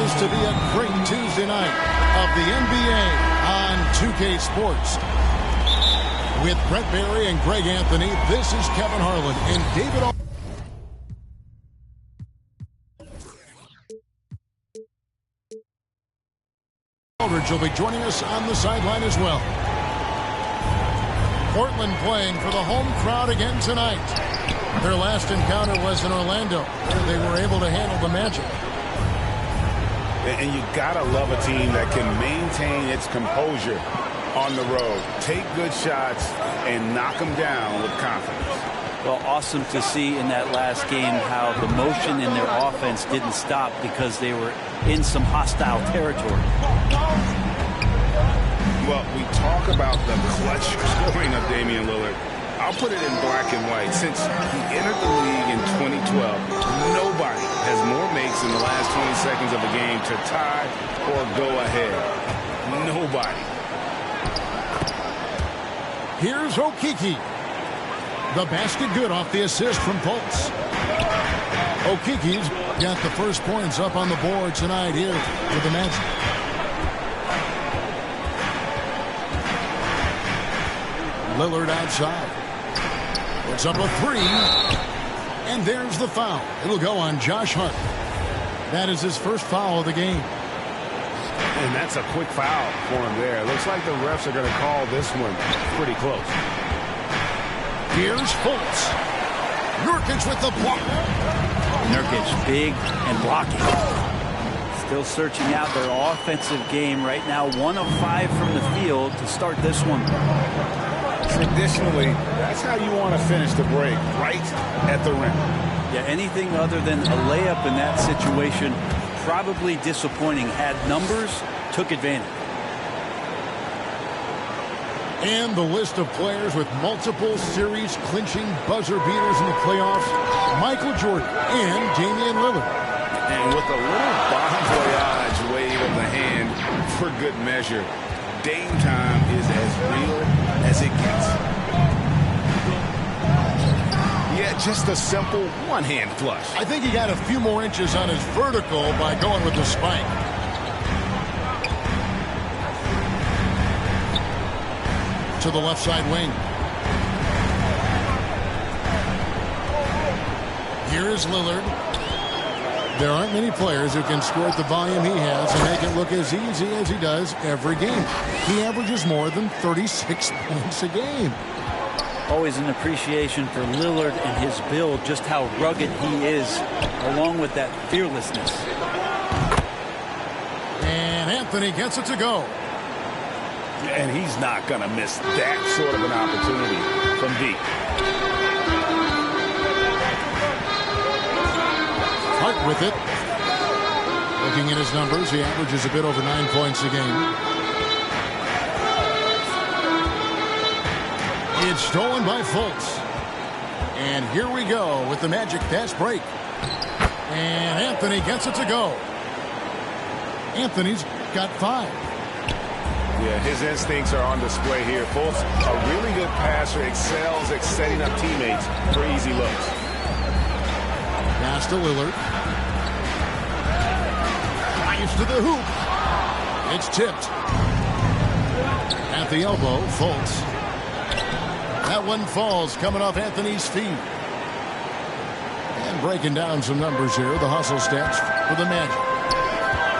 promises to be a great Tuesday night of the NBA on 2K Sports. With Brett Barry and Greg Anthony, this is Kevin Harlan and David Aldridge will be joining us on the sideline as well. Portland playing for the home crowd again tonight. Their last encounter was in Orlando, where they were able to handle the Magic. And you gotta love a team that can maintain its composure on the road, take good shots, and knock them down with confidence. Well, awesome to see in that last game how the motion in their offense didn't stop because they were in some hostile territory. Well, we talk about the clutch scoring of Damian Lillard. I'll put it in black and white. Since he entered the league in 2012, nobody has more makes in the last 20 seconds of a game to tie or go ahead. Nobody. Here's Okeke. The basket good off the assist from Fultz. Okeke's got the first points up on the board tonight here with the Magic. Lillard outside. Puts up a three. And there's the foul. It'll go on Josh Hart. That is his first foul of the game. And that's a quick foul for him there. Looks like the refs are going to call this one pretty close. Here's Fultz. Nurkic with the block. Nurkic big and blocking. Still searching out their offensive game right now. 1 of 5 from the field to start this one. Traditionally, that's how you want to finish the break, right at the rim. Yeah, anything other than a layup in that situation, probably disappointing. Had numbers, took advantage. And the list of players with multiple series clinching buzzer beaters in the playoffs, Michael Jordan and Damian Lillard. And with a little bon voyage wave of the hand for good measure, Dame time is as real as it gets. Yeah, just a simple one-hand flush. I think he got a few more inches on his vertical by going with the spike. To the left side wing. Here's Lillard. There aren't many players who can score at the volume he has and make it look as easy as he does every game. He averages more than 36 points a game. Always an appreciation for Lillard and his build, just how rugged he is, along with that fearlessness. And Anthony gets it to go. And he's not going to miss that sort of an opportunity from deep. Hart with it. Looking at his numbers, he averages a bit over 9 points a game. It's stolen by Fultz. And here we go with the Magic fast break. And Anthony gets it to go. Anthony's got 5. Yeah, his instincts are on display here. Fultz, a really good passer, excels at setting up teammates for easy looks. Pass to Lillard. Drives to the hoop. It's tipped. At the elbow, Fultz. That one falls coming off Anthony's feet. And breaking down some numbers here, the hustle stats for the Magic.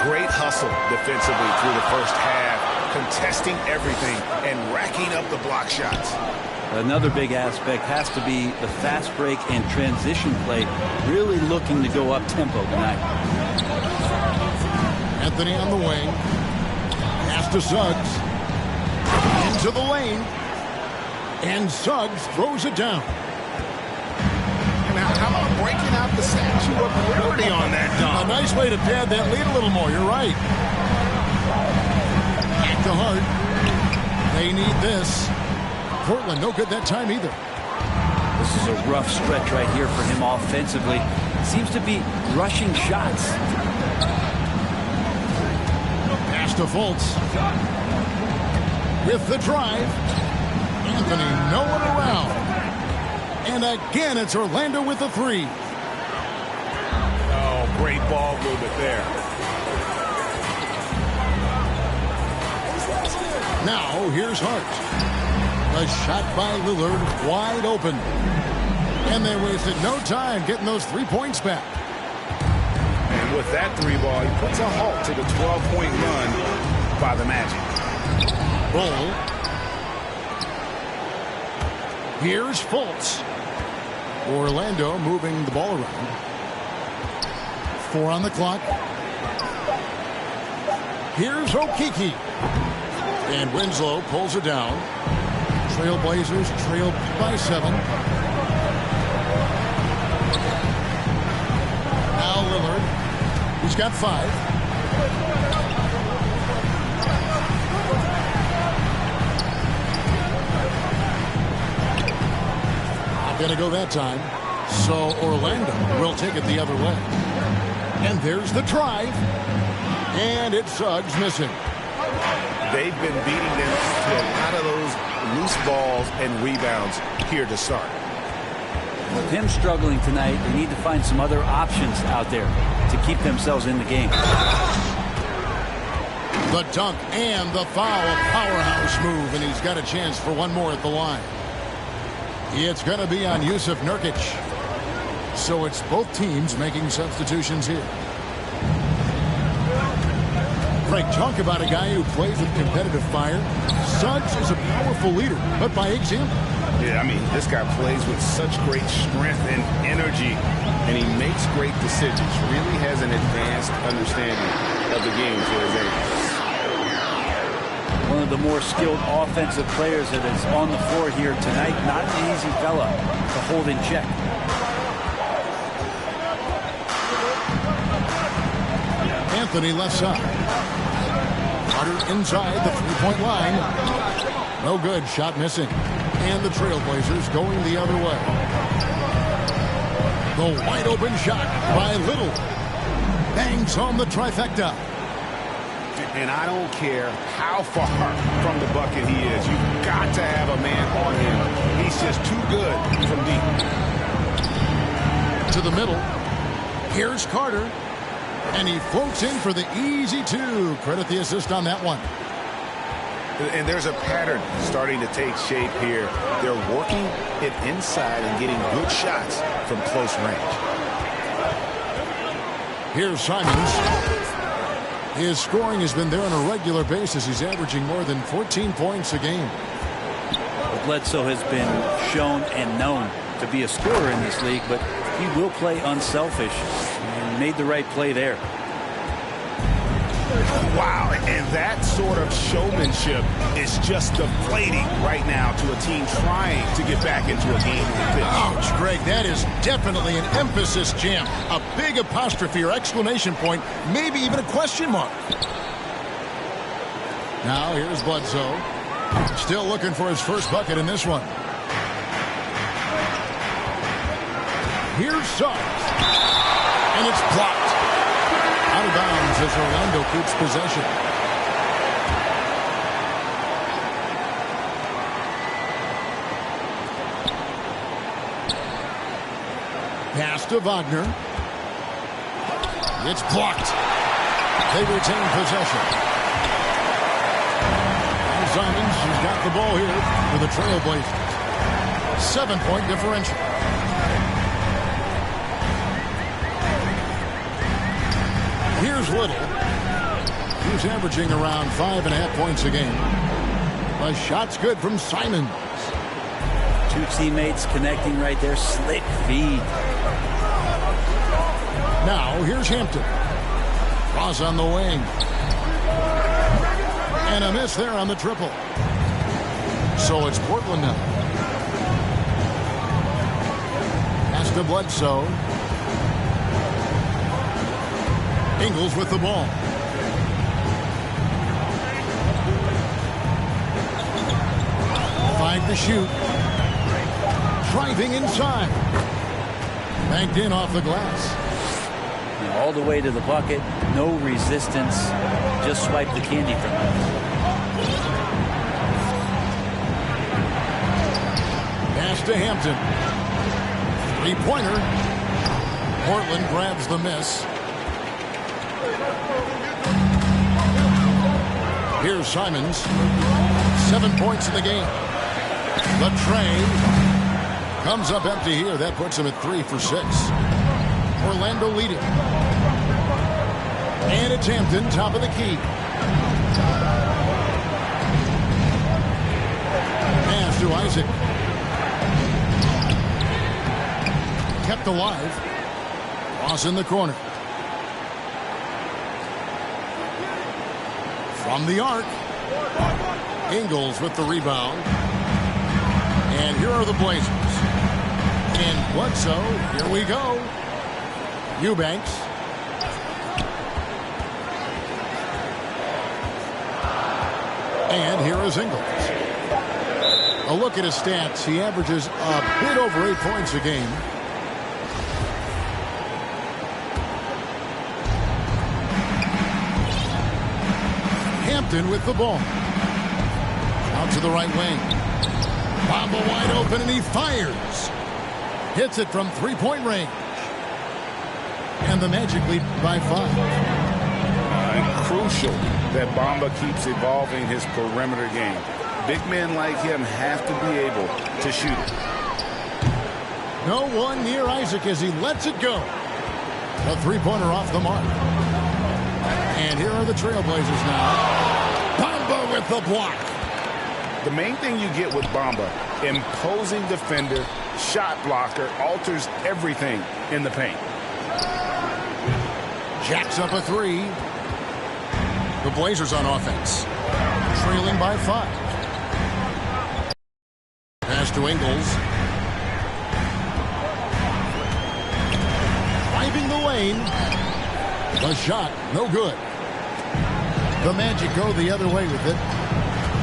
Great hustle defensively through the first half, contesting everything and racking up the block shots. Another big aspect has to be the fast break and transition play, really looking to go up tempo tonight. Anthony on the wing. Pass to Suggs. Into the lane. And Suggs throws it down. Now, how about breaking out the Statue of Liberty on that dunk? A nice way to pad that lead a little more. You're right. Back to Hart. They need this. Portland, no good that time either. This is a rough stretch right here for him offensively. Seems to be rushing shots. Pass to Fultz. With the drive. Anthony nowhere around. And again, it's Orlando with the 3. Oh, great ball movement there. Now here's Hart. A shot by Lillard, wide open. And they wasted no time getting those 3 points back. And with that 3 ball, he puts a halt to the 12-point run by the Magic. Bull. Here's Fultz. Orlando moving the ball around. 4 on the clock. Here's Okeke. And Winslow pulls it down. Trailblazers trailed by 7. Now Lillard. He's got 5. Not going to go that time. So Orlando will take it the other way. And there's the drive. And it's Suggs missing. They've been beating them to a lot of those loose balls and rebounds here to start. With him struggling tonight, they need to find some other options out there to keep themselves in the game. The dunk and the foul, a powerhouse move, and he's got a chance for one more at the line. It's going to be on Yusuf Nurkic. So it's both teams making substitutions here. Frank, talk about a guy who plays with competitive fire. Suggs is a powerful leader, but by example. Yeah, I mean, this guy plays with such great strength and energy, and he makes great decisions. Really has an advanced understanding of the game for his age. One of the more skilled offensive players that is on the floor here tonight. Not an easy fella to hold in check. Anthony left side. Carter inside the 3-point line. No good. Shot missing. And the Trailblazers going the other way. The wide open shot by Little. Bangs home the trifecta. And I don't care how far from the bucket he is. You've got to have a man on him. He's just too good from deep. To the middle. Here's Carter. And he floats in for the easy 2. Credit the assist on that one. And there's a pattern starting to take shape here. They're working it inside and getting good shots from close range. Here's Simons. His scoring has been there on a regular basis. He's averaging more than 14 points a game. Bledsoe has been shown and known to be a scorer in this league, but he will play unselfish. Made the right play there. Wow, and that sort of showmanship is just deflating right now to a team trying to get back into a game like this. Ouch, Greg, that is definitely an emphasis jam. A big apostrophe or exclamation point, maybe even a question mark. Now here's Bledsoe. Still looking for his first bucket in this one. Here's Suggs. And it's blocked. Out of bounds as Orlando keeps possession. Pass to Wagner. It's blocked. They retain possession. And Simons has got the ball here for the Trailblazers. 7-point differential. Here's Little. He's averaging around 5.5 points a game. A shot's good from Simons. 2 teammates connecting right there. Slick feed. Now here's Hampton. Cross on the wing. And a miss there on the triple. So it's Portland now. Pass to Bledsoe. Ingles with the ball. Five to shoot. Driving inside. Banked in off the glass. And all the way to the bucket. No resistance. Just swipe the candy from him. Pass to Hampton. 3-pointer. Portland grabs the miss. Here's Simons. 7 points in the game. The train comes up empty here. That puts him at 3 for 6. Orlando leading. And it's Hampton, top of the key. Pass to Isaac. Kept alive. Cross in the corner. From the arc. Ingles with the rebound. And here are the Blazers. And Bledsoe, here we go. Eubanks. And here is Ingles. A look at his stats. He averages a bit over 8 points a game. Hampton with the ball. Out to the right wing. Bamba wide open, and he fires. Hits it from three-point range. And the Magic lead by 5. Crucial that Bamba keeps evolving his perimeter game. Big men like him have to be able to shoot it. No one near Isaac as he lets it go. A three-pointer off the mark. And here are the Trailblazers now. Bamba with the block. The main thing you get with Bamba, imposing defender, shot blocker, alters everything in the paint. Jacks up a 3. The Blazers on offense. Trailing by 5. Pass to Ingles. Driving the lane. The shot, no good. The Magic go the other way with it.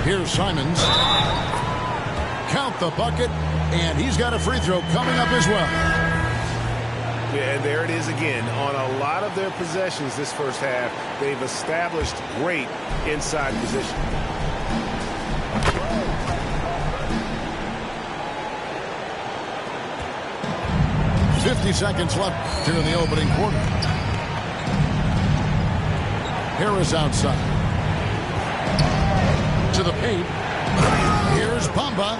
Here's Simons. Count the bucket, and he's got a free throw coming up as well. Yeah, and there it is again. On a lot of their possessions this first half, they've established great inside position. .50 seconds left here in the opening quarter. Harris outside. To the paint. Here's Bamba.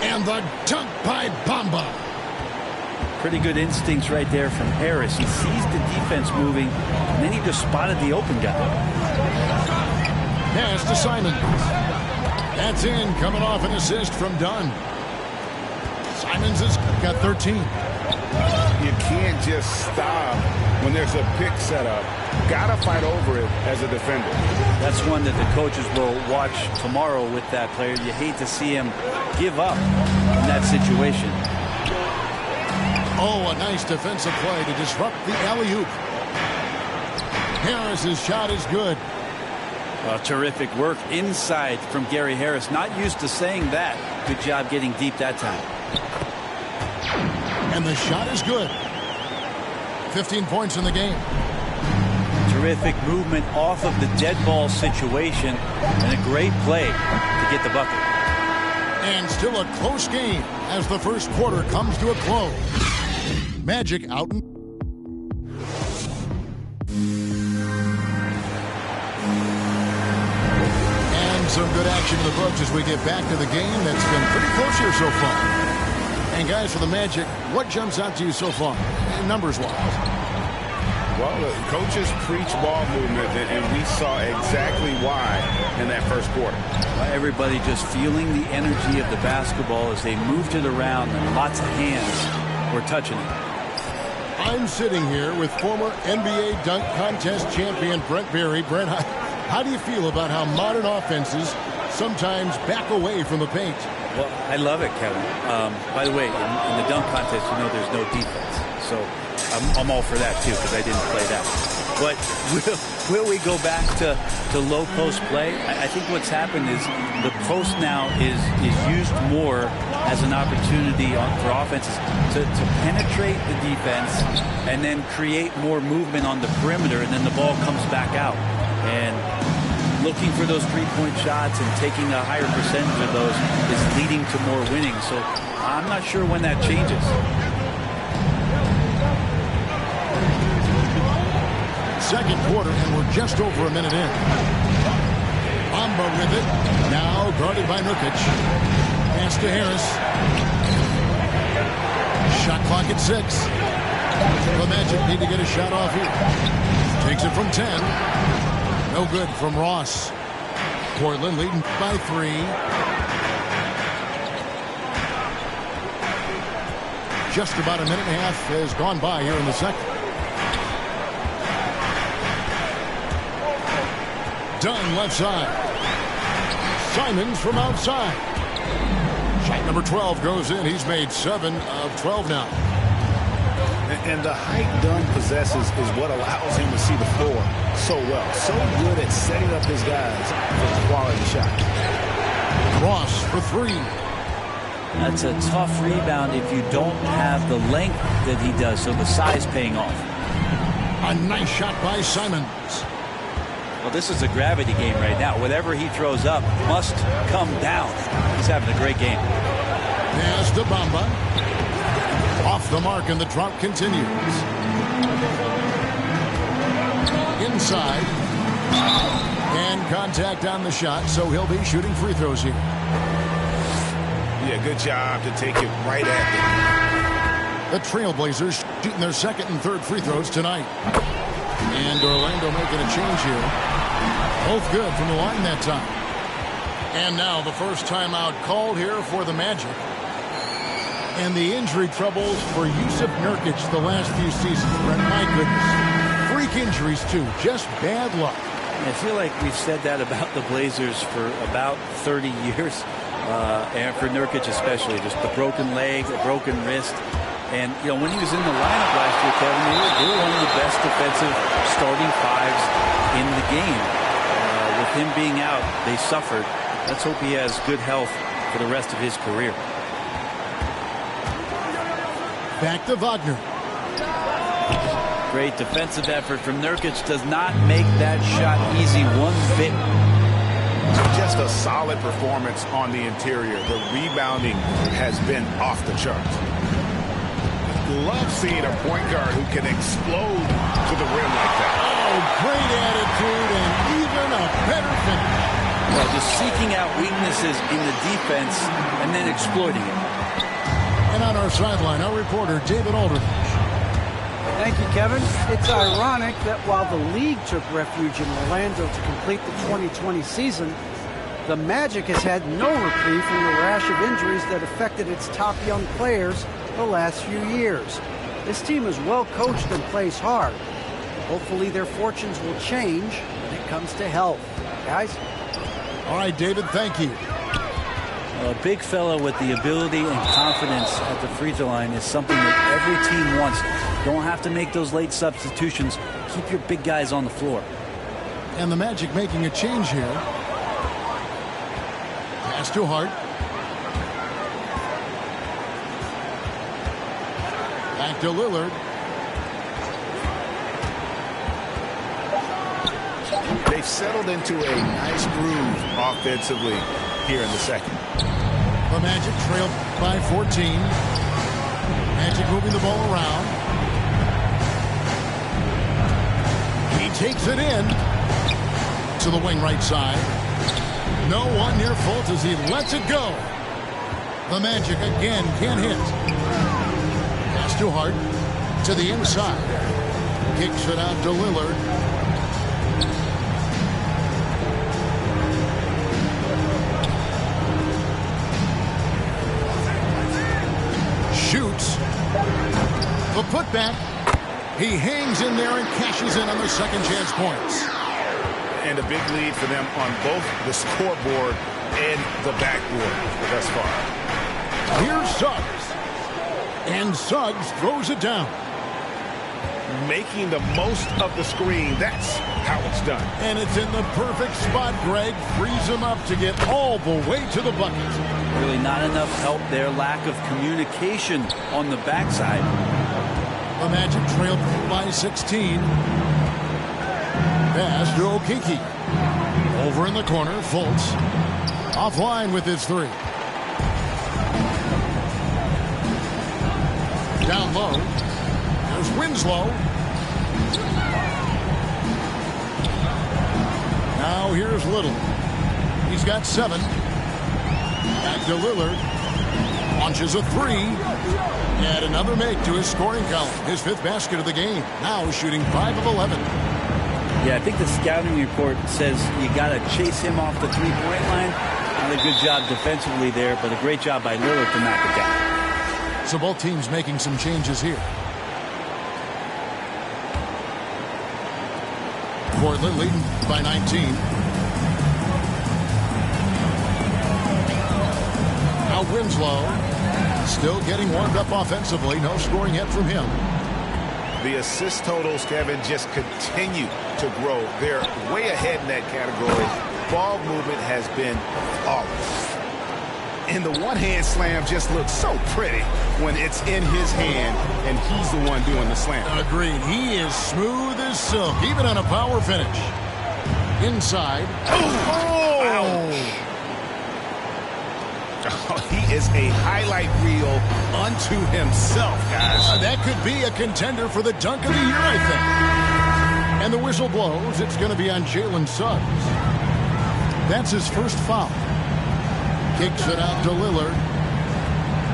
And the dunk by Bamba. Pretty good instincts right there from Harris. He sees the defense moving, and then he just spotted the open guy. Pass to Simons. That's in, coming off an assist from Dunn. Simons has got 13. You can't just stop when there's a pick set up. Gotta fight over it as a defender. That's one that the coaches will watch tomorrow with that player. You hate to see him give up in that situation. Oh, a nice defensive play to disrupt the alley-oop. Harris's shot is good. Terrific work inside from Gary Harris. Not used to saying that. Good job getting deep that time. And the shot is good. 15 points in the game. Terrific movement off of the dead ball situation, and a great play to get the bucket. And still a close game as the first quarter comes to a close. Magic out. And some good action in the books as we get back to the game that's been pretty close here so far. And guys, for the Magic, what jumps out to you so far, numbers-wise? Well, the coaches preach ball movement, and we saw exactly why in that first quarter. Everybody just feeling the energy of the basketball as they moved it around, and lots of hands were touching it. I'm sitting here with former NBA dunk contest champion Brent Barry. Brent, how do you feel about how modern offenses sometimes back away from the paint? Well, I love it, Kevin. By the way, in the dunk contest, you know there's no defense. So I'm all for that, too, because I didn't play that. But will we go back to low post play? I think what's happened is the post now is used more as an opportunity for offenses to penetrate the defense and then create more movement on the perimeter, and then the ball comes back out. And looking for those three-point shots and taking a higher percentage of those is leading to more winning. So I'm not sure when that changes. Second quarter, and we're just over a minute in. Bamba with it. Now guarded by Nurkic. Pass to Harris. Shot clock at 6. The Magic need to get a shot off here. Takes it from 10. No good from Ross. Portland leading by 3. Just about a minute and a half has gone by here in the second. Dunn left side. Simons from outside. Shot number 12 goes in. He's made 7 of 12 now. And the height Dunn possesses is what allows him to see the floor so well. So good at setting up his guys for a quality shot. Ross for 3. That's a tough rebound if you don't have the length that he does, so the size paying off. A nice shot by Simons. Well, this is a gravity game right now. Whatever he throws up must come down. He's having a great game. Pass to Bamba. Off the mark, and the drought continues. Inside. And contact on the shot, so he'll be shooting free throws here. Yeah, good job to take it right at them. The Trailblazers shooting their second and third free throws tonight. And Orlando making a change here. Both good from the line that time. And now the first timeout called here for the Magic. And the injury troubles for Jusuf Nurkic the last few seasons. My goodness. Freak injuries, too. Just bad luck. I feel like we've said that about the Blazers for about 30 years. And for Nurkic especially. Just the broken leg, a broken wrist. And, you know, when he was in the lineup last year, Kevin, they were one of the best defensive starting fives in the game. With him being out, they suffered. Let's hope he has good health for the rest of his career. Back to Wagner. Great defensive effort from Nurkic. Does not make that shot easy one bit. Just a solid performance on the interior. The rebounding has been off the charts. Love seeing a point guard who can explode to the rim like that. Oh, great attitude and even a better finish. Well, just seeking out weaknesses in the defense and then exploiting it. And on our sideline, our reporter, David Aldridge. Thank you, Kevin. It's ironic that while the league took refuge in Orlando to complete the 2020 season, the Magic has had no reprieve from the rash of injuries that affected its top young players the last few years. This team is well coached and plays hard. Hopefully their fortunes will change when it comes to health. Guys? All right, David, thank you. A big fella with the ability and confidence at the free throw line is something that every team wants. Don't have to make those late substitutions. Keep your big guys on the floor. And the Magic making a change here. Pass to Hart. Back to Lillard. They've settled into a nice groove offensively here in the second. The Magic trail by 14. Magic moving the ball around. He takes it in to the wing right side. No one near fault as he lets it go. The Magic again can't hit. Pass to Hart to the inside. Kicks it out to Lillard. Shoots. The putback. He hangs in there and cashes in on their second chance points. And a big lead for them on both the scoreboard and the backboard thus far. Here's Suggs. And Suggs throws it down. Making the most of the screen. That's how it's done. And it's in the perfect spot. Greg frees him up to get all the way to the bucket. Really not enough help there. Lack of communication on the backside. The Magic trailed by 16. Pass to Okeke. Over in the corner, Fultz. Offline with his three. Down low. There's Winslow. Now here's Little. He's got 7. Back to Lillard. Launches a three. And another make to his scoring column. His 5th basket of the game. Now shooting 5 of 11. Yeah, I think the scouting report says you got to chase him off the three-point line. Not a good job defensively there, but a great job by Lillard to knock it down. So both teams making some changes here. Portland leading by 19. Now Winslow still getting warmed up offensively. No scoring yet from him. The assist totals, Kevin, just continue to grow. They're way ahead in that category. Ball movement has been flawless. And the one-hand slam just looks so pretty when it's in his hand and he's the one doing the slam. Agreed. He is smooth as silk, even on a power finish. Inside. Oh! He is a highlight reel unto himself, guys. That could be a contender for the dunk of the year, I think. And the whistle blows. It's going to be on Jalen Suggs. That's his first foul. Kicks it out to Lillard.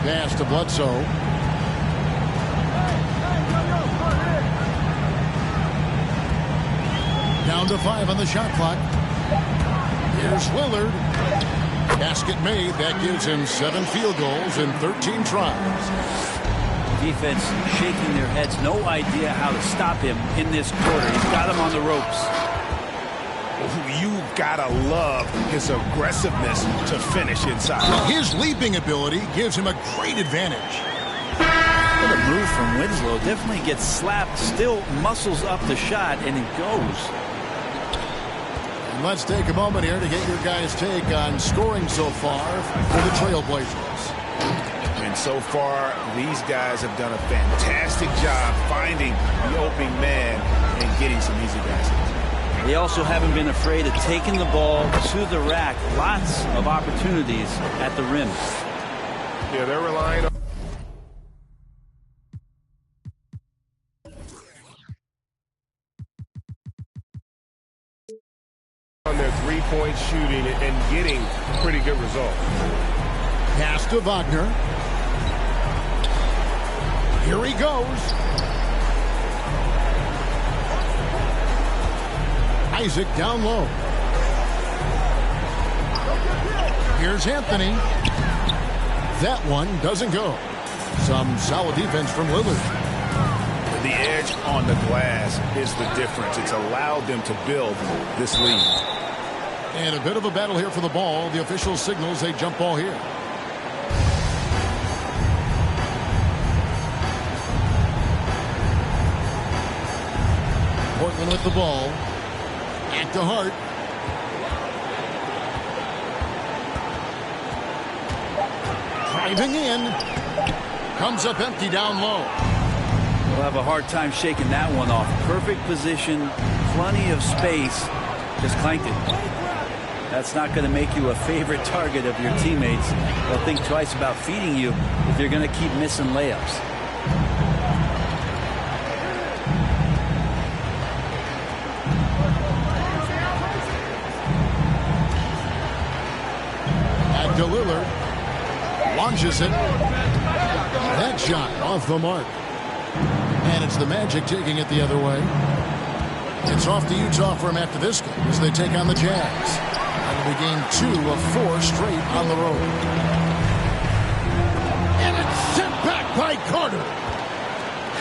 Pass to Bledsoe. Down to 5 on the shot clock. Here's Lillard. Basket made. That gives him 7 field goals in 13 tries. Defense shaking their heads. No idea how to stop him in this quarter. He's got him on the ropes. You gotta love his aggressiveness to finish inside. His leaping ability gives him a great advantage. What a move from Winslow. Definitely gets slapped. Still muscles up the shot, and it goes. And let's take a moment here to get your guys' take on scoring so far for the Trailblazers. And so far, these guys have done a fantastic job finding the opening man and getting some easy baskets. They also haven't been afraid of taking the ball to the rack. Lots of opportunities at the rim. Yeah, they're relying on their three-point shooting and getting pretty good results. Pass to Wagner. Here he goes. Isaac down low. Here's Anthony. That one doesn't go. Some solid defense from Lillard. The edge on the glass is the difference. It's allowed them to build this lead. And a bit of a battle here for the ball. The official signals a jump ball here. Portland with the ball. Back to Hart. Driving in. Comes up empty down low. We'll have a hard time shaking that one off. Perfect position. Plenty of space. Just clanked it. That's not going to make you a favorite target of your teammates. They'll think twice about feeding you if you're going to keep missing layups. To Lillard. Launches it. That shot off the mark. And it's the Magic taking it the other way. It's off to Utah for him after this game as they take on the Jazz. That'll be game 2 of 4 straight on the road. And it's sent back by Carter.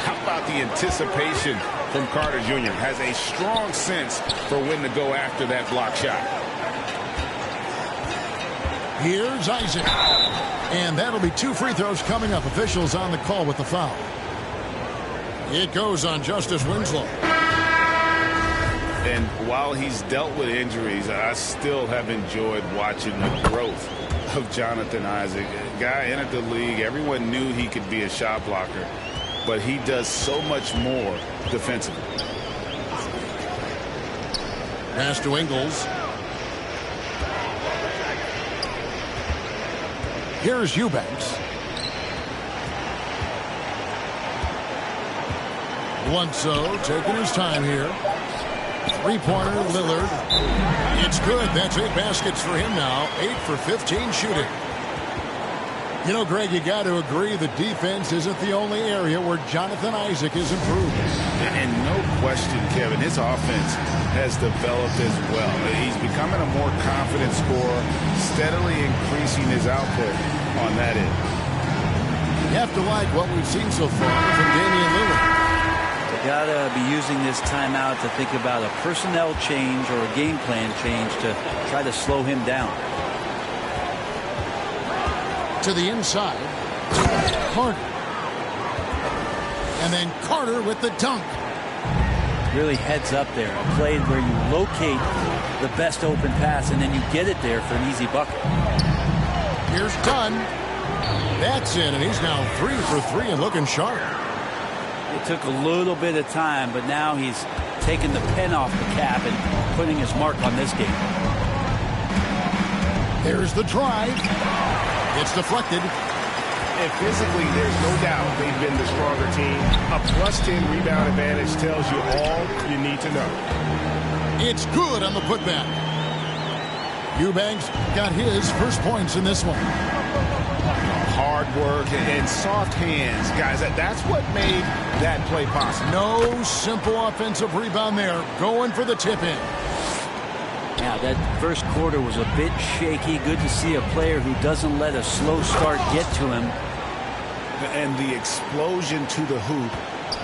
How about the anticipation from Carter Jr. Has a strong sense for when to go after that block shot. Here's Isaac. And that'll be 2 free throws coming up. Officials on the call with the foul. It goes on Justice Winslow. And while he's dealt with injuries, I still have enjoyed watching the growth of Jonathan Isaac. A guy entered the league. Everyone knew he could be a shot blocker. But he does so much more defensively. Pass to Ingles. Here's Eubanks. Bledsoe taking his time here. Three-pointer, Lillard. It's good. That's 8 baskets for him now. 8 for 15 shooting. You know, Greg, you got to agree the defense isn't the only area where Jonathan Isaac is improved. And no question, Kevin, his offense has developed as well. He's becoming a more confident scorer, steadily increasing his output on that end. You have to like what we've seen so far from Damian Lillard. You gotta be using this timeout to think about a personnel change or a game plan change to try to slow him down. To the inside, Carter. And then Carter with the dunk. Really heads up there. A play where you locate the best open pass and then you get it there for an easy bucket. Here's Dunn. That's in, and he's now 3 for 3 and looking sharp. It took a little bit of time, but now he's taking the pen off the cap and putting his mark on this game. There's the drive. It's deflected. And physically, there's no doubt they've been the stronger team. A +10 rebound advantage tells you all you need to know. It's good on the putback. Eubanks got his first points in this one. Hard work and soft hands, guys. That's what made that play possible. No simple offensive rebound there. Going for the tip-in. Yeah, that first quarter was a bit shaky. Good to see a player who doesn't let a slow start get to him. And the explosion to the hoop,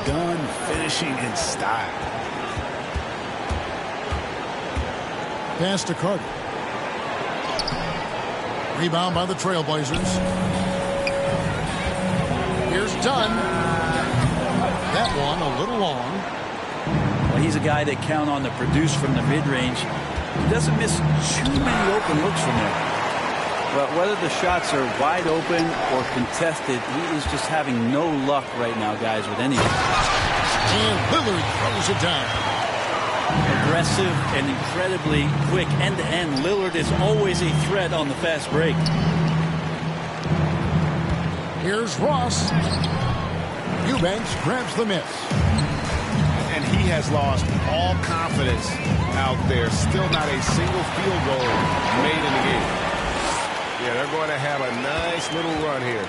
done finishing in style. Pass to Carter. Rebound by the Trailblazers. Here's Dunn. That one a little long. Well, he's a guy they count on to produce from the mid-range. He doesn't miss too many open looks from there. But whether the shots are wide open or contested, he is just having no luck right now, guys, with anything. And Lillard throws it down. Aggressive and incredibly quick end-to-end. Lillard is always a threat on the fast break. Here's Ross. Eubanks grabs the miss. And he has lost all confidence out there. Still not a single field goal made in the game. Yeah, they're going to have a nice little run here.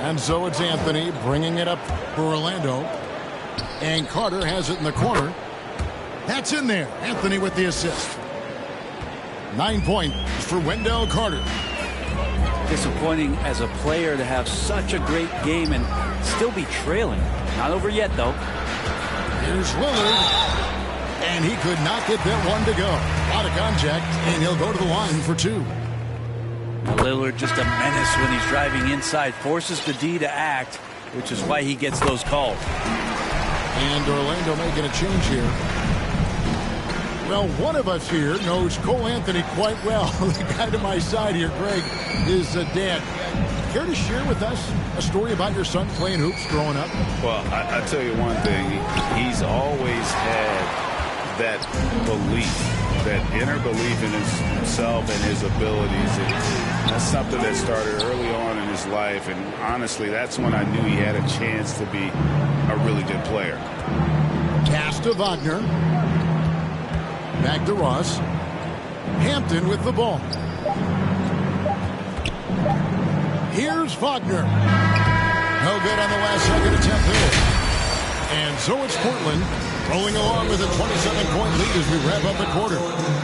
And so it's Anthony bringing it up for Orlando. And Carter has it in the corner. That's in there. Anthony with the assist. 9 points for Wendell Carter. Disappointing as a player to have such a great game and still be trailing. Not over yet, though. Here's Lillard. And he could not get that one to go. Out of contact, and he'll go to the line for 2. Lillard just a menace when he's driving inside. Forces the D to act, which is why he gets those calls. And Orlando making a change here. Well, one of us here knows Cole Anthony quite well. The guy to my side here, Greg, is dad. Care to share with us a story about your son playing hoops growing up? Well, I tell you one thing. He's always had that belief, that inner belief in himself and his abilities. And that's something that started early on in his life. And honestly, that's when I knew he had a chance to be a really good player. Pass to Wagner. Back to Ross. Hampton with the ball. Here's Wagner. No good on the last second attempt there. And so it's Portland rolling along with a 27-point lead as we wrap up the quarter.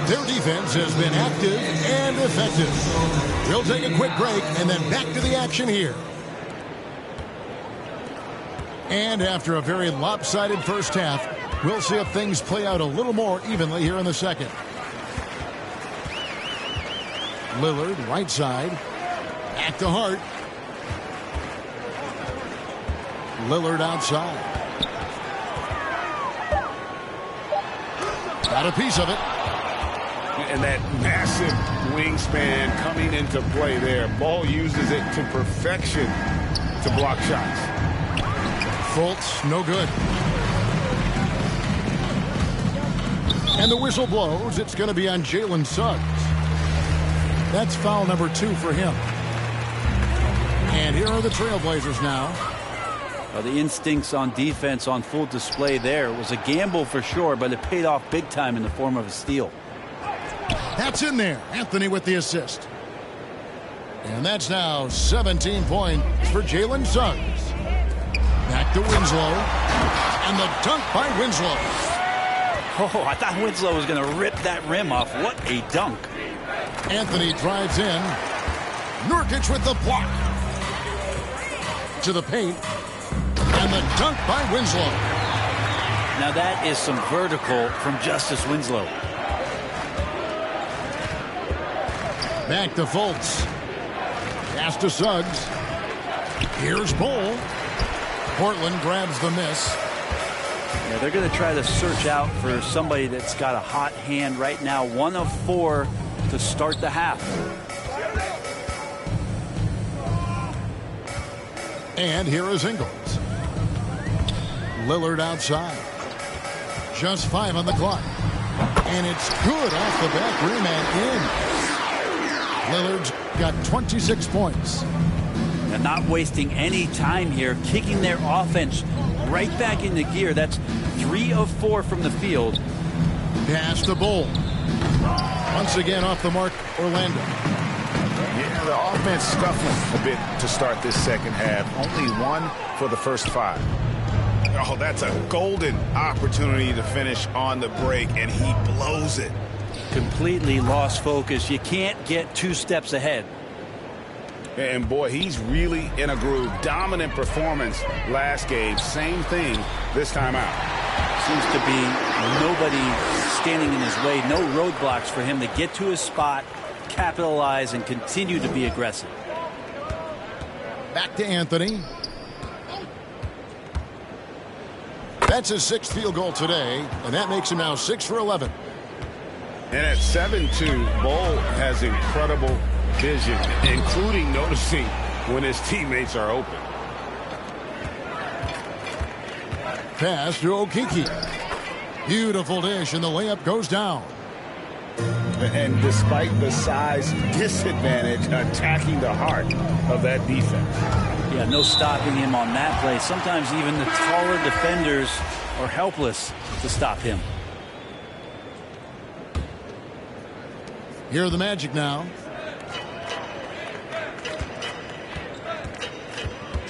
Their defense has been active and effective. We'll take a quick break and then back to the action here. And after a very lopsided first half, we'll see if things play out a little more evenly here in the second. Lillard, right side. Back to Hart. Lillard outside. Got a piece of it. And that massive wingspan coming into play there. Ball uses it to perfection to block shots. Fultz, no good. And the whistle blows. It's going to be on Jalen Suggs. That's foul number 2 for him. And here are the Trailblazers now. Well, the instincts on defense on full display there. It was a gamble for sure, but it paid off big time in the form of a steal. That's in there. Anthony with the assist. And that's now 17 points for Jalen Suggs. Back to Winslow. And the dunk by Winslow. Oh, I thought Winslow was going to rip that rim off. What a dunk. Anthony drives in. Nurkic with the block. To the paint. And the dunk by Winslow. Now that is some vertical from Justice Winslow. Back to Fultz. Pass to Suggs. Here's Bol. Portland grabs the miss. Yeah, they're going to try to search out for somebody that's got a hot hand right now. 1 of 4 to start the half. And here is Ingles. Lillard outside. Just 5 on the clock. And it's good off the back rim and in. Lillard's got 26 points. And not wasting any time here, kicking their offense right back into gear. That's 3 of 4 from the field. Pass to Bol. Once again off the mark, Orlando. Yeah, the offense scuffling a bit to start this second half. Only 1 for the first 5. Oh, that's a golden opportunity to finish on the break, and he blows it. Completely lost focus. You can't get 2 steps ahead. And boy, he's really in a groove. Dominant performance last game. Same thing this time out. Seems to be nobody standing in his way. No roadblocks for him to get to his spot, capitalize, and continue to be aggressive. Back to Anthony. That's his 6th field goal today, and that makes him now 6 for 11. And at 7-2, Bol has incredible vision, including noticing when his teammates are open. Pass to Okeke. Beautiful dish, and the layup goes down. And despite the size disadvantage, attacking the heart of that defense. Yeah, no stopping him on that play. Sometimes even the taller defenders are helpless to stop him. Here are the Magic now.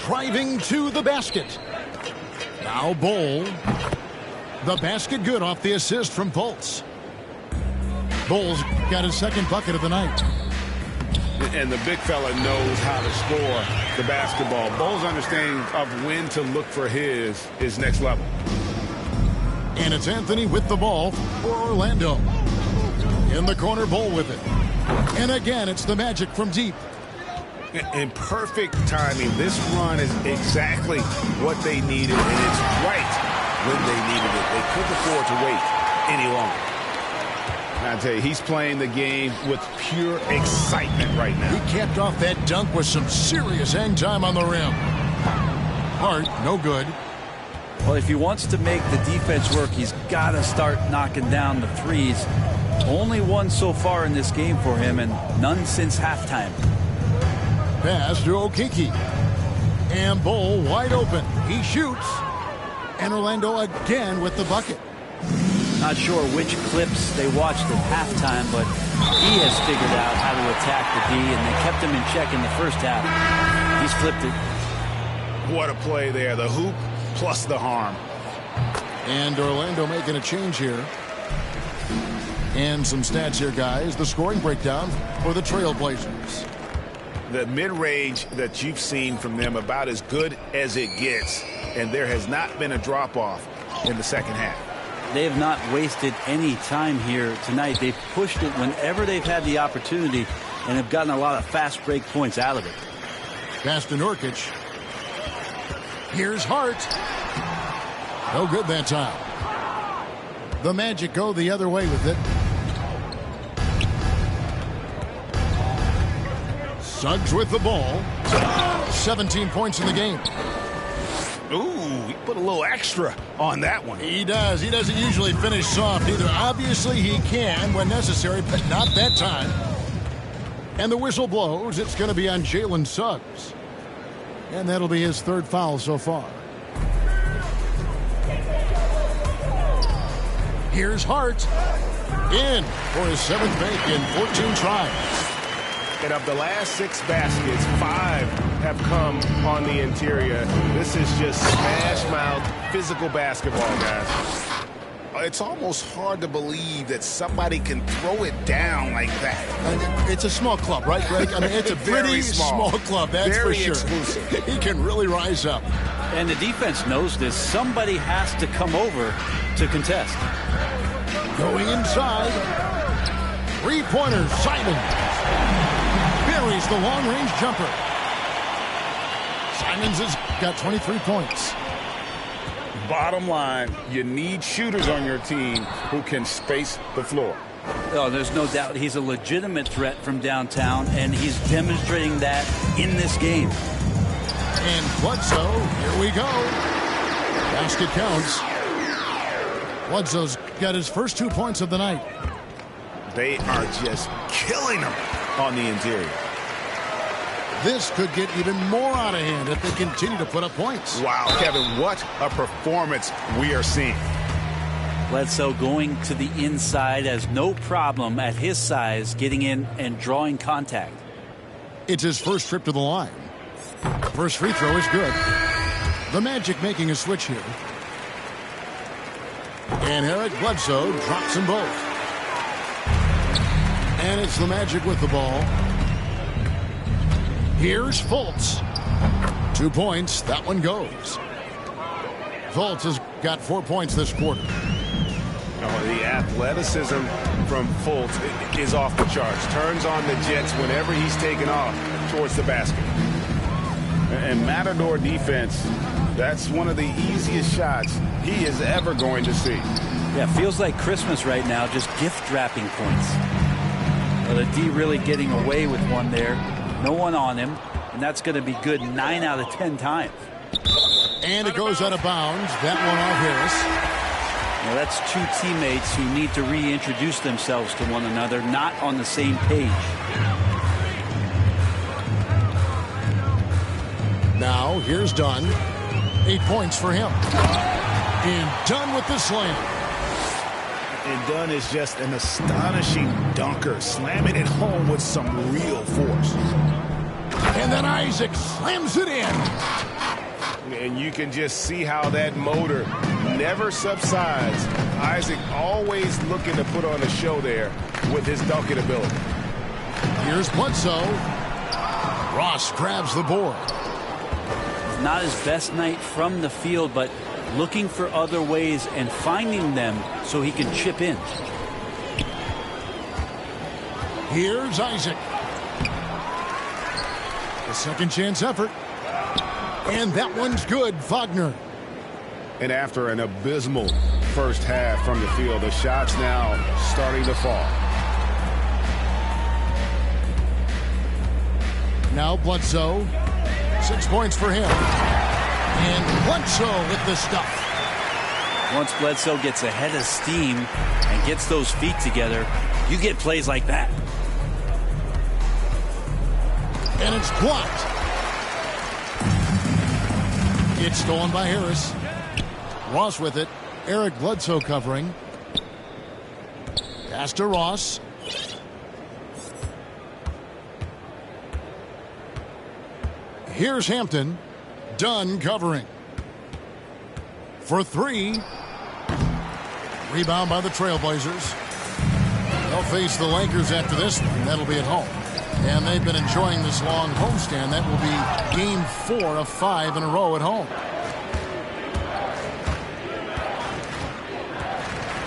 Driving to the basket. Now Bol. The basket good off the assist from Fultz. Bol's got his 2nd bucket of the night. And the big fella knows how to score the basketball. Bol's understanding of when to look for his is next level. And it's Anthony with the ball for Orlando. In the corner, Bol with it. And again, it's the Magic from deep. In perfect timing. This run is exactly what they needed, and it's right when they needed it. They couldn't afford to wait any longer. I tell you, he's playing the game with pure excitement right now. He capped off that dunk with some serious hang time on the rim. Hart, no good. Well, if he wants to make the defense work, he's got to start knocking down the threes. Only 1 so far in this game for him, and none since halftime. Pass to Okeke. And Bol wide open. He shoots. And Orlando again with the bucket. Not sure which clips they watched at halftime, but he has figured out how to attack the D, and they kept him in check in the first half. He's flipped it. What a play there. The hoop plus the harm. And Orlando making a change here. And some stats here, guys. The scoring breakdown for the Trailblazers. The mid-range that you've seen from them about as good as it gets. And there has not been a drop-off in the second half. They have not wasted any time here tonight. They've pushed it whenever they've had the opportunity and have gotten a lot of fast break points out of it. Pass to Nurkic. Here's Hart. No good that time. The Magic go the other way with it. Suggs with the ball. 17 points in the game. Ooh, he put a little extra on that one. He does. He doesn't usually finish soft either. Obviously, he can when necessary, but not that time. And the whistle blows. It's going to be on Jalen Suggs. And that'll be his 3rd foul so far. Here's Hart. In for his 7th make in 14 tries. And of the last 6 baskets, 5 have come on the interior. This is just smash-mouth, physical basketball, guys. It's almost hard to believe that somebody can throw it down like that. It's a small club, right, Greg? I mean, it's a pretty small club, that's Very for sure. exclusive. He can really rise up. And the defense knows this. Somebody has to come over to contest. Going inside. Three-pointer, Simon. Buries the long-range jumper. Simons has got 23 points. Bottom line, you need shooters on your team who can space the floor. Oh, there's no doubt he's a legitimate threat from downtown, and he's demonstrating that in this game. And Bledsoe, here we go. Basket counts. Bledsoe's got his first 2 points of the night. They are just killing them on the interior. This could get even more out of hand if they continue to put up points. Wow, Kevin, what a performance we are seeing. Bledsoe going to the inside has no problem at his size getting in and drawing contact. It's his first trip to the line. First free throw is good. The Magic making a switch here. And Eric Bledsoe drops them both. And it's the Magic with the ball. Here's Fultz. 2 points. That one goes. Fultz has got 4 points this quarter. The athleticism from Fultz is off the charts. Turns on the jets whenever he's taken off towards the basket. And Matador defense, that's one of the easiest shots he is ever going to see. Yeah, feels like Christmas right now, just gift wrapping points. The D really getting away with one there. No one on him, and that's going to be good 9 out of 10 times. And it goes out of bounds. That one off Harris. Now that's 2 teammates who need to reintroduce themselves to one another, not on the same page. Now, here's Dunn. 8 points for him. And Dunn with the slam. And Dunn is just an astonishing dunker, slamming it home with some real force. And then Isaac slams it in. And you can just see how that motor never subsides. Isaac always looking to put on a show there with his dunking ability. Here's Bledsoe. Ross grabs the board. Not his best night from the field, but looking for other ways and finding them so he can chip in. Here's Isaac. A second chance effort. And that one's good, Wagner. And after an abysmal first half from the field, the shots now starting to fall. Now Bledsoe. 6 points for him. And Bledsoe with the stuff. Once Bledsoe gets ahead of steam and gets those feet together, you get plays like that. And it's blocked. It's stolen by Harris. Ross with it. Eric Bledsoe covering. Pass to Ross. Here's Hampton. Dunn covering. For 3. Rebound by the Trailblazers. They'll face the Lakers after this one. That'll be at home. And they've been enjoying this long homestand. That will be game 4 of 5 in a row at home.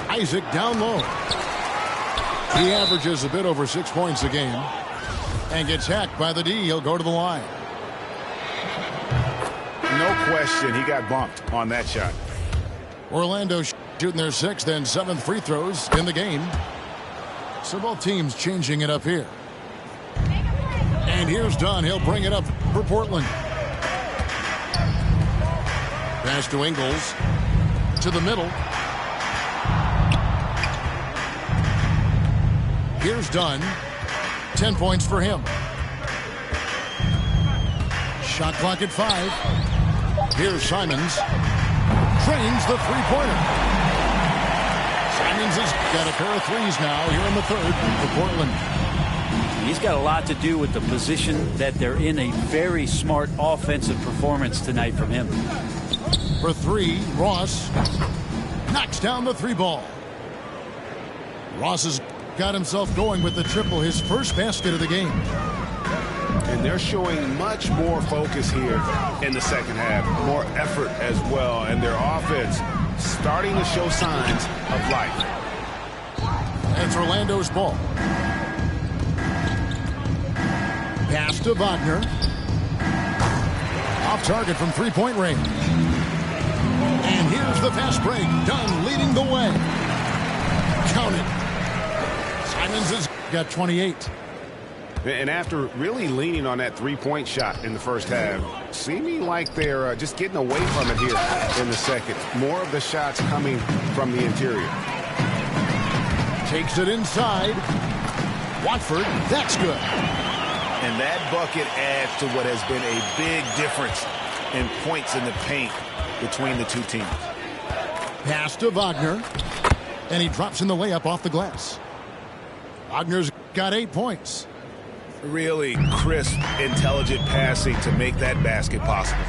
Isaac down low. He averages a bit over 6 points a game. And gets hacked by the D. He'll go to the line. No question, he got bumped on that shot. Orlando shooting their 6th and 7th free throws in the game. So both teams changing it up here. And here's Dunn. He'll bring it up for Portland. Pass to Ingles. To the middle. Here's Dunn. 10 points for him. Shot clock at 5. Here's Simons. Trains the three-pointer. Simons has got a pair of threes now here in the 3rd for Portland. He's got a lot to do with the position that they're in. A very smart offensive performance tonight from him. For three, Ross knocks down the three ball. Ross has got himself going with the triple, his first basket of the game. And they're showing much more focus here in the second half. More effort as well. And their offense starting to show signs of life. It's Orlando's ball. Pass to Wagner. Off target from three-point range. And here's the fast break. Dunn leading the way. Count it. Simons has got 28. And after really leaning on that three-point shot in the first half, seeming like they're just getting away from it here in the second. More of the shots coming from the interior. Takes it inside. Watford, that's good. And that bucket adds to what has been a big difference in points in the paint between the two teams. Pass to Wagner. And he drops in the layup off the glass. Wagner's got 8 points. Really crisp, intelligent passing to make that basket possible.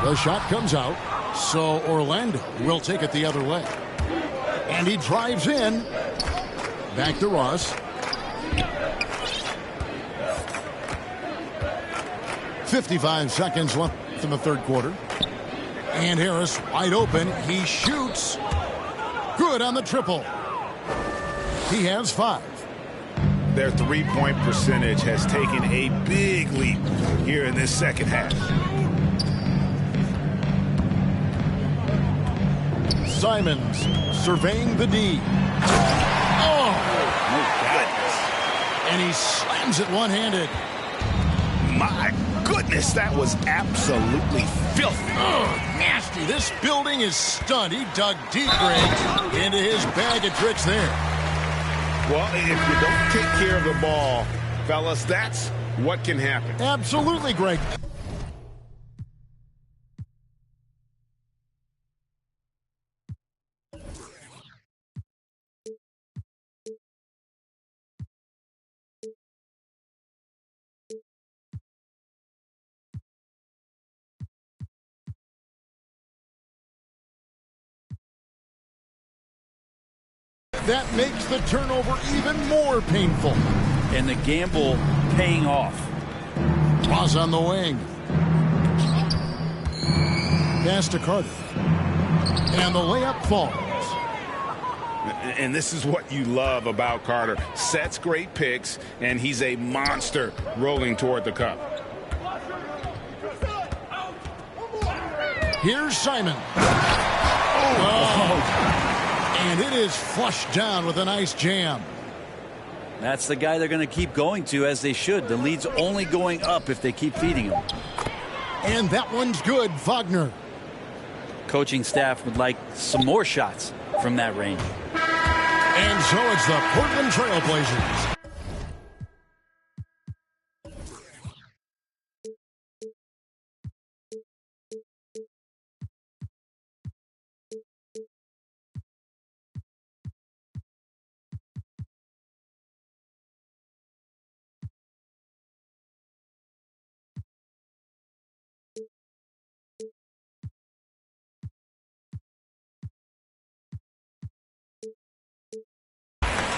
The shot comes out, so Orlando will take it the other way. And he drives in. Back to Ross. 55 seconds left in the third quarter. And Harris wide open. He shoots. Good on the triple. He has 5. Their three-point percentage has taken a big leap here in this second half. Simons surveying the D. Oh! My goodness. And he slams it one-handed. My goodness, that was absolutely filthy. Oh, nasty. This building is stunned. He dug deep, Greg, into his bag of tricks there. Well, if you don't take care of the ball, fellas, that's what can happen. Absolutely, Greg. That makes the turnover even more painful. And the gamble paying off. Toss on the wing. Pass to Carter. And the layup falls. And this is what you love about Carter. Sets great picks, and he's a monster rolling toward the cup. Here's Simon. Oh. And it is flushed down with a nice jam. That's the guy they're going to keep going to, as they should. The lead's only going up if they keep feeding him. And that one's good, Wagner. Coaching staff would like some more shots from that range. And so it's the Portland Trail Blazers.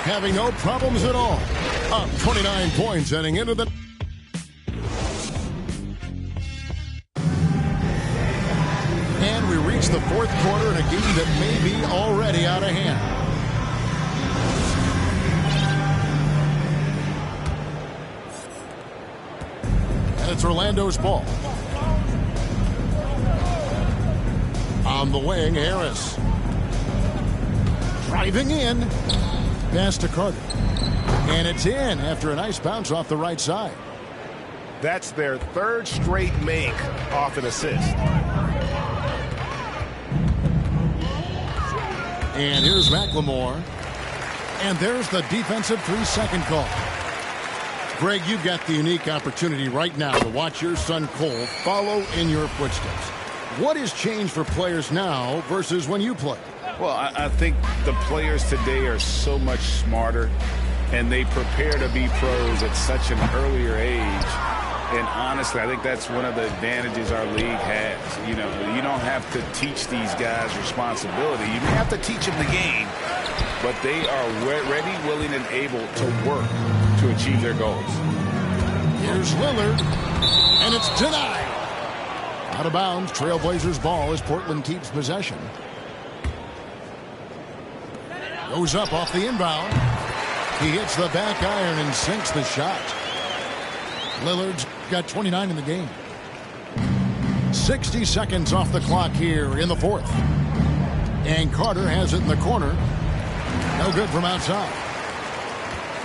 Having no problems at all. Up 29 points heading into the... And we reach the fourth quarter in a game that may be already out of hand. And it's Orlando's ball. On the wing, Harris. Driving in. Pass to Carter. And it's in after a nice bounce off the right side. That's their third straight make off an assist. And here's McLemore. And there's the defensive 3-second call. Greg, you've got the unique opportunity right now to watch your son Cole follow in your footsteps. What has changed for players now versus when you played? Well, I think the players today are so much smarter. and they prepare to be pros at such an earlier age. And honestly, I think that's one of the advantages our league has. You know, you don't have to teach these guys responsibility. You may have to teach them the game, but they are ready, willing, and able to work to achieve their goals. Here's Lillard, and it's denied. Out of bounds, Trailblazers ball as Portland keeps possession. Goes up off the inbound. He hits the back iron and sinks the shot. Lillard's got 29 in the game. 60 seconds off the clock here in the fourth. And Carter has it in the corner. No good from outside.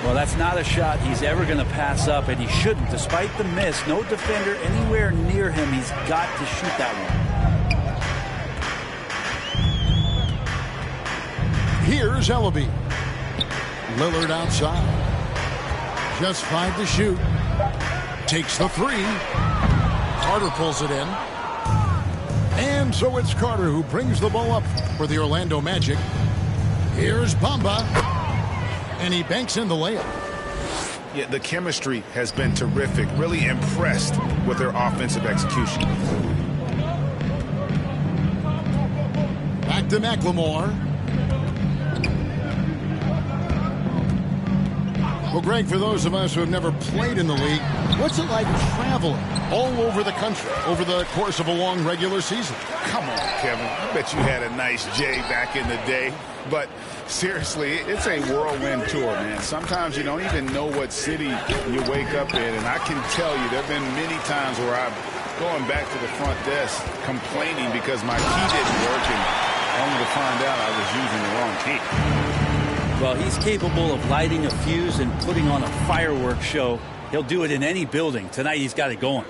Well, that's not a shot he's ever going to pass up, and he shouldn't. Despite the miss, no defender anywhere near him. He's got to shoot that one. Here's Ellaby. Lillard outside. Just 5 to shoot. Takes the 3. Carter pulls it in. And so it's Carter who brings the ball up for the Orlando Magic. Here's Bamba. And he banks in the layup. Yeah, the chemistry has been terrific. Really impressed with their offensive execution. Back to McLemore. Well, Greg, for those of us who have never played in the league, what's it like traveling all over the country over the course of a long regular season? Come on, Kevin. I bet you had a nice J back in the day. But seriously, it's a whirlwind tour, man. Sometimes you don't even know what city you wake up in. And I can tell you there have been many times where I'm going back to the front desk complaining because my key didn't work and only to find out I was using the wrong key. Well, he's capable of lighting a fuse and putting on a fireworks show. He'll do it in any building. Tonight he's got it going.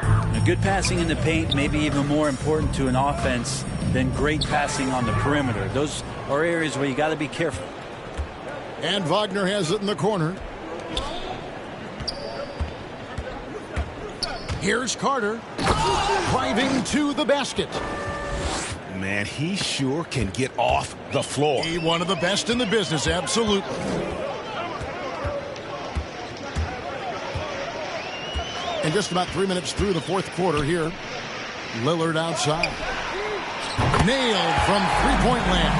Now, good passing in the paint may be even more important to an offense than great passing on the perimeter. Those are areas where you got to be careful. And Wagner has it in the corner. Here's Carter driving to the basket. Man, he sure can get off the floor. He's one of the best in the business, absolutely. And just about 3 minutes through the fourth quarter here. Lillard outside. Nailed from three-point land.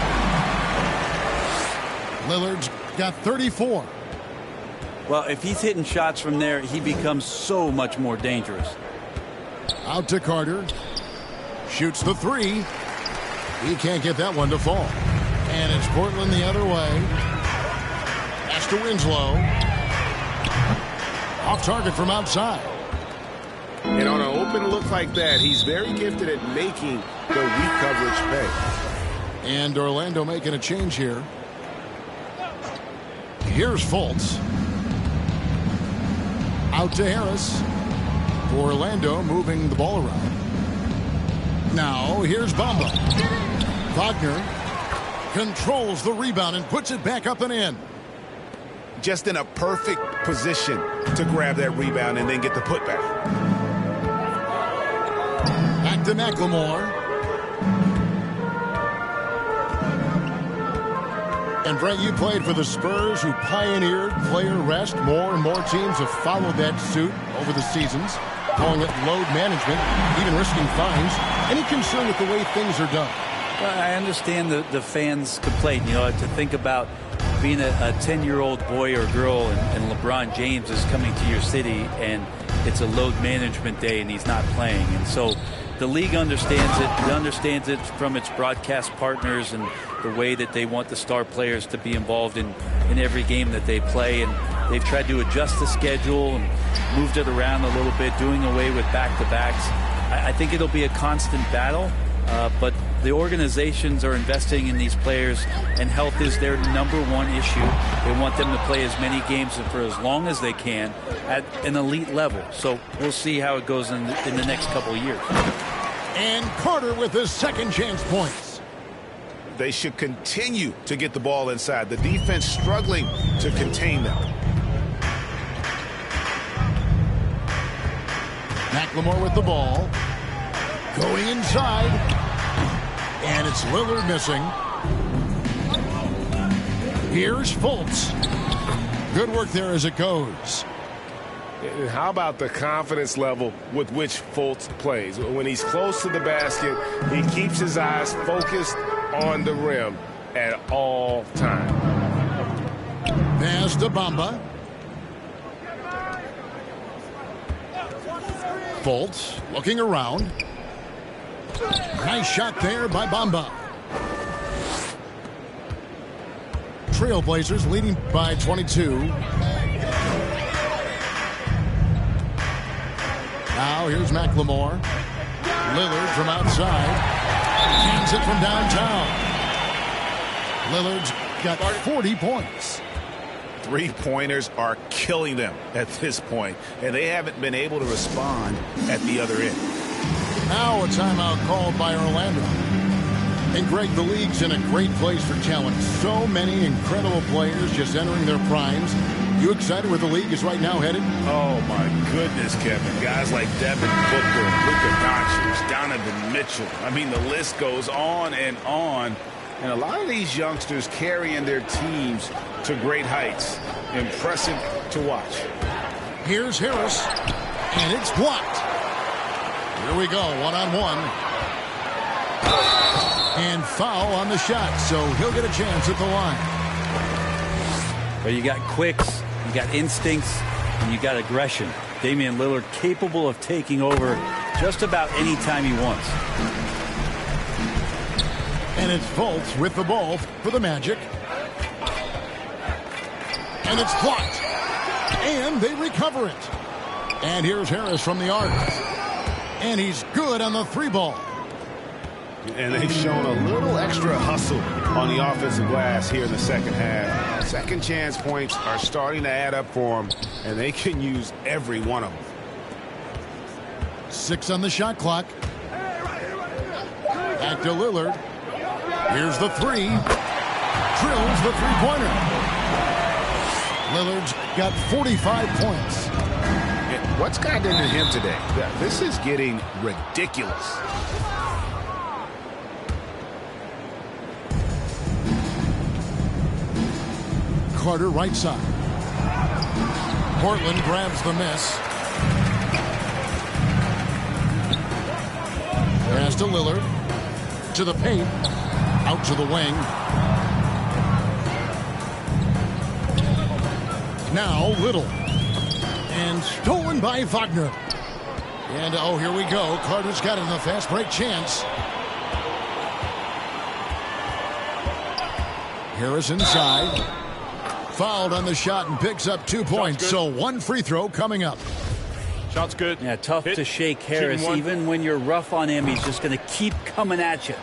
Lillard's got 34. Well, if he's hitting shots from there, he becomes so much more dangerous. Out to Carter. Shoots the 3. He can't get that one to fall. And it's Portland the other way. Pass to Winslow. Off target from outside. And on an open look like that, he's very gifted at making the weak coverage pay. And Orlando making a change here. Here's Fultz. Out to Harris. For Orlando, moving the ball around. Now, here's Bamba. Wagner controls the rebound and puts it back up and in. Just in a perfect position to grab that rebound and then get the putback. Back to McLemore. And Brent, you played for the Spurs, who pioneered player rest. More and more teams have followed that suit over the seasons, calling it load management, even risking fines. Any concern with the way things are done? Well, I understand the fans' complaint. You know, to think about being a 10-year-old boy or girl and LeBron James is coming to your city and it's a load management day and he's not playing. And so the league understands it. It understands it from its broadcast partners and the way that they want the star players to be involved in every game that they play. And they've tried to adjust the schedule and moved it around a little bit, doing away with back-to-backs. I think it'll be a constant battle, but the organizations are investing in these players, and health is their #1 issue. They want them to play as many games and for as long as they can at an elite level. So we'll see how it goes in the next couple of years. And Carter with his second chance points. They should continue to get the ball inside. The defense struggling to contain them. McLemore with the ball. Going inside. And it's Lillard missing. Here's Fultz. Good work there as it goes. And how about the confidence level with which Fultz plays? When he's close to the basket, he keeps his eyes focused on the rim at all times. Pass to Bamba. Fultz looking around. Nice shot there by Bamba. Trailblazers leading by 22. Now here's McLemore. Lillard from outside. Cans it from downtown. Lillard's got 40 points. Three-pointers are killing them at this point, and they haven't been able to respond at the other end. Now a timeout called by Orlando. And Greg, the league's in a great place for talent. So many incredible players just entering their primes. You excited where the league is right now headed? Oh, my goodness, Kevin. Guys like Devin Booker, Luka Doncic, Donovan Mitchell. I mean, the list goes on and on. And a lot of these youngsters carrying their teams to great heights. Impressive to watch. Here's Harris. And it's blocked. Here we go, one-on-one. And foul on the shot, so he'll get a chance at the line. But you got quicks, you got instincts, and you got aggression. Damian Lillard capable of taking over just about any time he wants. And it's Fultz with the ball for the Magic. And it's blocked. And they recover it. And here's Harris from the arc. And he's good on the three ball. And they've shown a little extra hustle on the offensive glass here in the second half. Second chance points are starting to add up for them, and they can use every one of them. 6 on the shot clock. Back to Lillard. Here's the three. Drills the three-pointer. Lillard's got 45 points. And what's gotten into him today? This is getting ridiculous. Carter right side. Portland grabs the miss. Pass to Lillard. To the paint. Out to the wing. Now Little. And stolen by Wagner. And oh, here we go. Carter's got it in the fast break chance. Harris inside. Fouled on the shot and picks up 2 points. So one free throw coming up. Shot's good. Yeah, tough Hit. to shake Harris. Even when you're rough on him, he's just going to keep coming at you.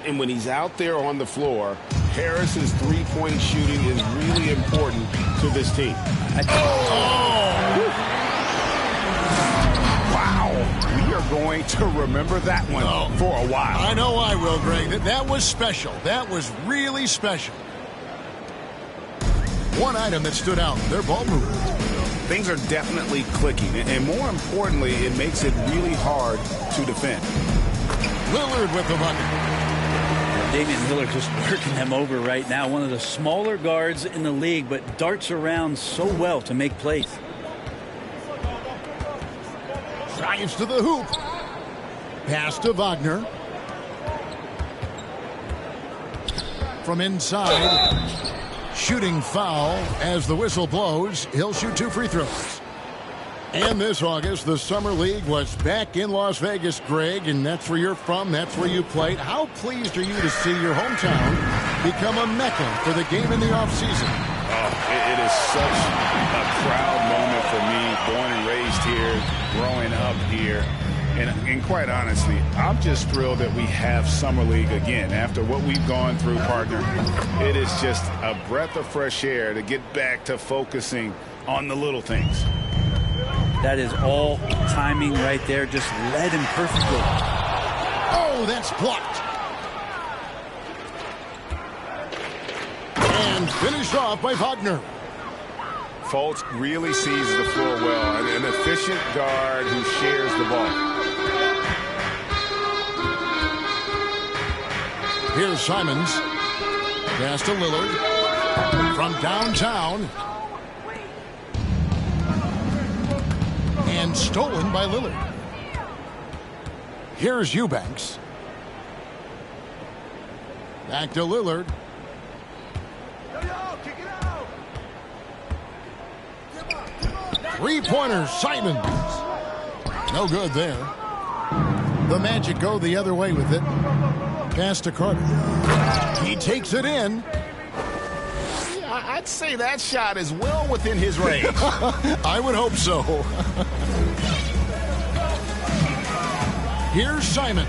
And when he's out there on the floor, Harris's three-point shooting is really important to this team. Wow. We are going to remember that one for a while. I know I will, Greg. That was special. That was really special. One item that stood out, their ball movement. Things are definitely clicking. And more importantly, it makes it really hard to defend. Lillard with the bucket. Damian Lillard just working them over right now. One of the smaller guards in the league, but darts around so well to make plays. Drives to the hoop. Pass to Wagner. From inside. Shooting foul as the whistle blows. He'll shoot 2 free throws. And this August, the Summer League was back in Las Vegas, Greg, and that's where you're from. That's where you played. How pleased are you to see your hometown become a mecca for the game in the offseason? Oh, it is such a proud moment for me, born and raised here, growing up here. And quite honestly, I'm just thrilled that we have Summer League again. After what we've gone through, partner, it is just a breath of fresh air to get back to focusing on the little things. That is all timing right there. Just led him perfectly. Oh, that's blocked. And finished off by Wagner. Fultz really sees the floor well. An efficient guard who shares the ball. Here's Simons. Pass to Lillard. From downtown. And stolen by Lillard. Here's Eubanks. Back to Lillard. Three-pointer, Simons. No good there. The Magic go the other way with it. Pass to Carter. He takes it in. Yeah, I'd say that shot is well within his range. I would hope so. Here's Simons.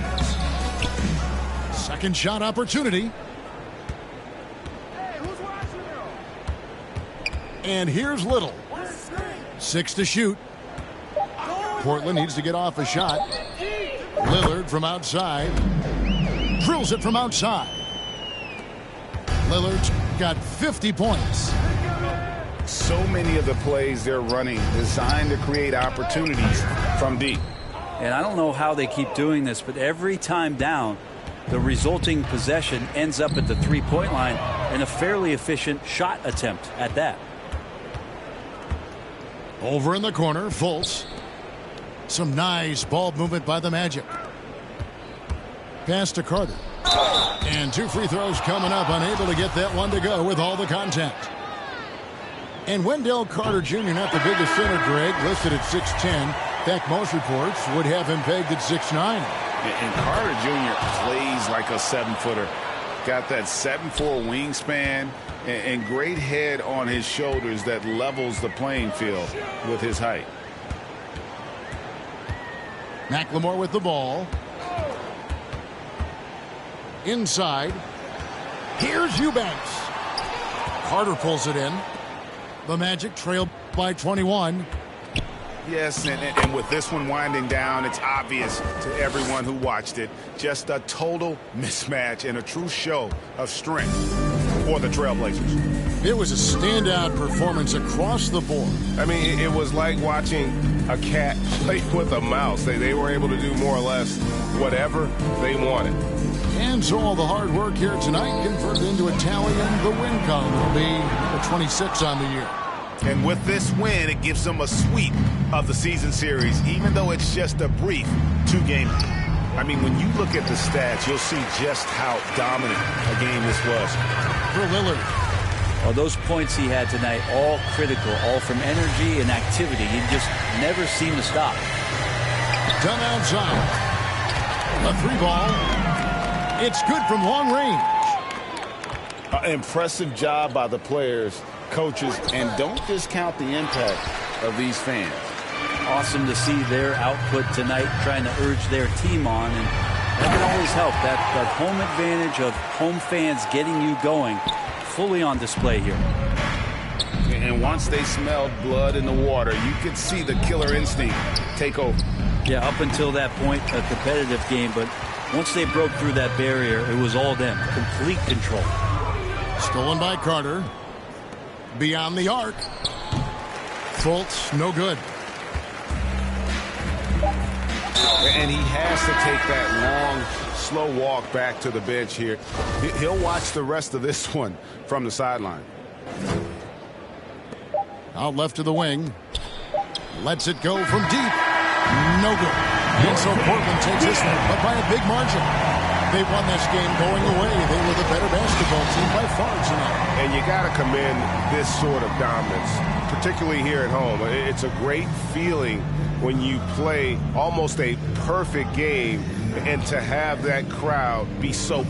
Second shot opportunity. And here's Little. 6 to shoot. Portland needs to get off a shot. Lillard from outside. Drills it from outside. Lillard's got 50 points. So many of the plays they're running designed to create opportunities from deep. And I don't know how they keep doing this, but every time down, the resulting possession ends up at the three-point line and a fairly efficient shot attempt at that. Over in the corner, Fultz. Some nice ball movement by the Magic. Pass to Carter. And 2 free throws coming up, unable to get that one to go with all the contact. And Wendell Carter Jr., not the biggest center, Greg, listed at 6'10". In fact, most reports would have him pegged at 6'9". And Carter Jr. plays like a 7-footer. Got that 7'4" wingspan and great head on his shoulders that levels the playing field with his height. McLemore with the ball. Inside. Here's Eubanks. Carter pulls it in. The Magic trail by 21. Yes, and with this one winding down, it's obvious to everyone who watched it. Just a total mismatch and a true show of strength for the Trailblazers. It was a standout performance across the board. I mean, it was like watching a cat play with a mouse. They were able to do more or less whatever they wanted. And so all the hard work here tonight converted into a tally in the win column. It'll be number 26 on the year. And with this win, it gives them a sweep of the season series, even though it's just a brief 2-game. I mean, when you look at the stats, you'll see just how dominant a game this was. For Lillard. Well, those points he had tonight, all critical, all from energy and activity. He just never seemed to stop. Done outside. A 3-ball. It's good from long range. Impressive job by the players, coaches, and don't discount the impact of these fans. Awesome to see their output tonight, trying to urge their team on, and that can always help. That home advantage of home fans getting you going, fully on display here. And once they smelled blood in the water, you could see the killer instinct take over. Yeah, up until that point, a competitive game, but once they broke through that barrier, it was all them. Complete control. Stolen by Carter. Beyond the arc. Fultz, no good. And he has to take that long, slow walk back to the bench here. He'll watch the rest of this one from the sideline. Out left to the wing. Lets it go from deep. No good. And so Portland takes this one, but by a big margin. They won this game going away. They were the better basketball team by far tonight. And you got to commend this sort of dominance, particularly here at home. It's a great feeling when you play almost a perfect game and to have that crowd be so